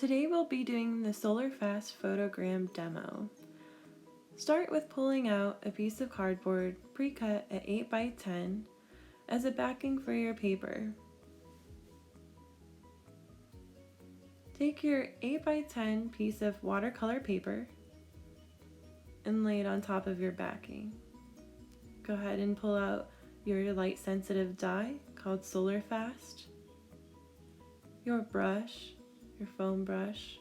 Today we'll be doing the Solarfast Photogram demo. Start with pulling out a piece of cardboard pre-cut at 8 by 10 as a backing for your paper. Take your 8 by 10 piece of watercolor paper and lay it on top of your backing. Go ahead and pull out your light sensitive die called Solarfast, your brush, your foam brush,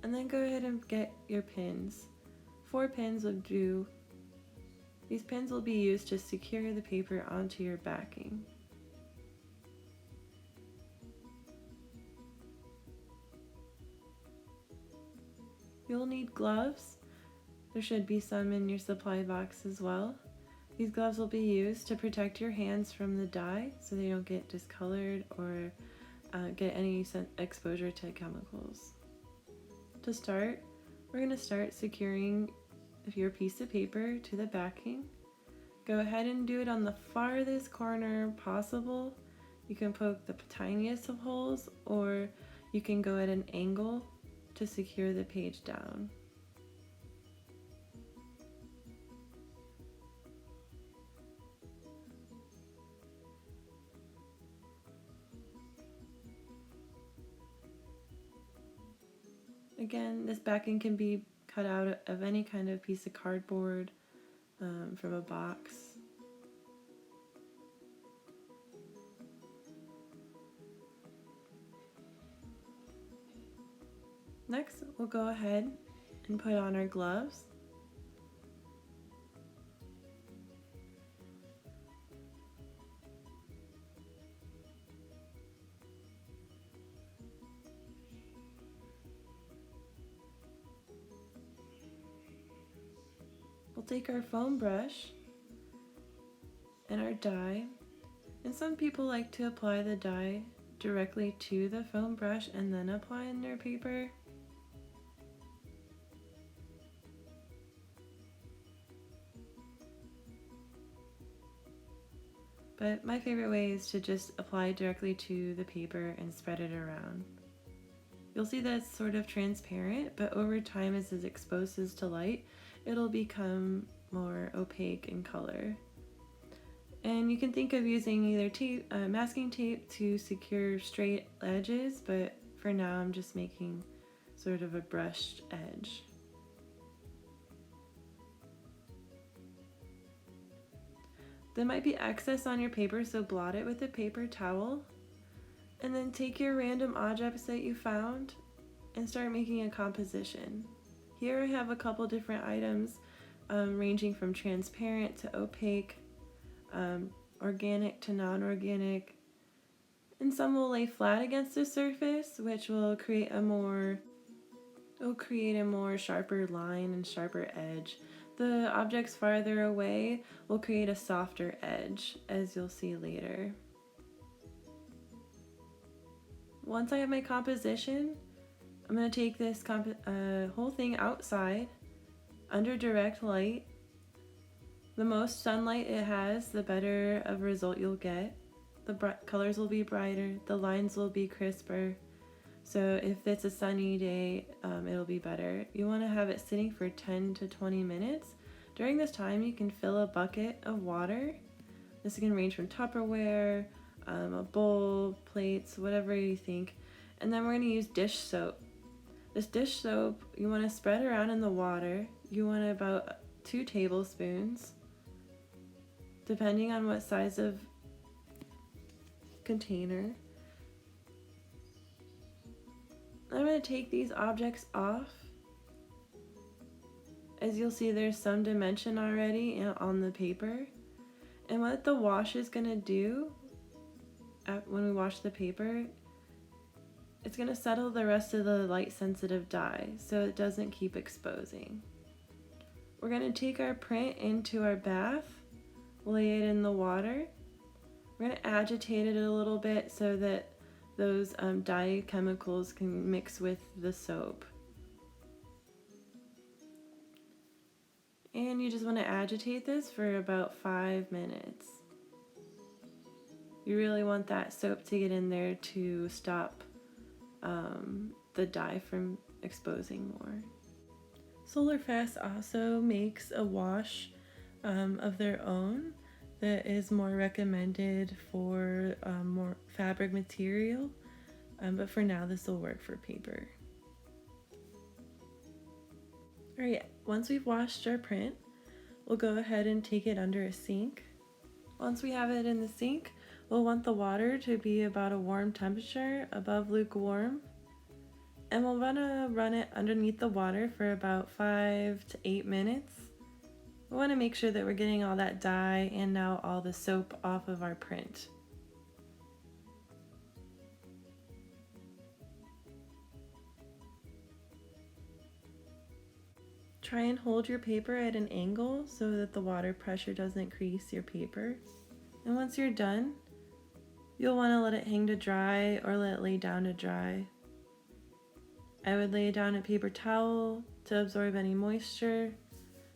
and then go ahead and get your pins. 4 pins will do. These pins will be used to secure the paper onto your backing. You'll need gloves. There should be some in your supply box as well. These gloves will be used to protect your hands from the dye so they don't get discolored or get any exposure to chemicals. To start, we're going to start securing your piece of paper to the backing. Go ahead and do it on the farthest corner possible. You can poke the tiniest of holes, or you can go at an angle to secure the page down. Again, this backing can be cut out of any kind of piece of cardboard, from a box. Next, we'll go ahead and put on our gloves. We'll take our foam brush and our dye, and some people like to apply the dye directly to the foam brush and then apply in their paper. But my favorite way is to just apply directly to the paper and spread it around. You'll see that it's sort of transparent, but over time as it exposes to light, it'll become more opaque in color. And you can think of using either tape, masking tape to secure straight edges, but for now I'm just making sort of a brushed edge. There might be excess on your paper, so blot it with a paper towel. And then take your random objects that you found and start making a composition. Here I have a couple different items ranging from transparent to opaque, organic to non-organic, and some will lay flat against the surface, which will create a more sharper line and sharper edge. The objects farther away will create a softer edge, as you'll see later. Once I have my composition, I'm going to take this whole thing outside under direct light. The most sunlight it has, the better of a result you'll get. The colors will be brighter, the lines will be crisper. So if it's a sunny day, it'll be better. You want to have it sitting for 10 to 20 minutes. During this time, you can fill a bucket of water. This can range from Tupperware, a bowl, plates, whatever you think. And then we're going to use dish soap. This dish soap, you want to spread around in the water. You want about 2 tablespoons, depending on what size of container. I'm going to take these objects off. As you'll see, there's some dimension already on the paper. And what the wash is going to do when we wash the paper, it's going to settle the rest of the light sensitive dye so it doesn't keep exposing. We're going to take our print into our bath, lay it in the water. We're going to agitate it a little bit so that those dye chemicals can mix with the soap. And you just want to agitate this for about 5 minutes. You really want that soap to get in there to stop the dye from exposing more. Solarfast also makes a wash of their own that is more recommended for more fabric material, but for now this will work for paper. Alright, once we've washed our print, we'll go ahead and take it under a sink. Once we have it in the sink, we'll want the water to be about a warm temperature, above lukewarm. And we'll want to run it underneath the water for about 5 to 8 minutes. We want to make sure that we're getting all that dye and now all the soap off of our print. Try and hold your paper at an angle so that the water pressure doesn't crease your paper. And once you're done, you'll want to let it hang to dry or let it lay down to dry. I would lay down a paper towel to absorb any moisture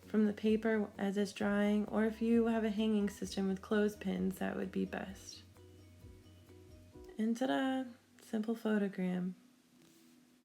from the paper as it's drying, or if you have a hanging system with clothespins, that would be best. And ta-da! Simple photogram.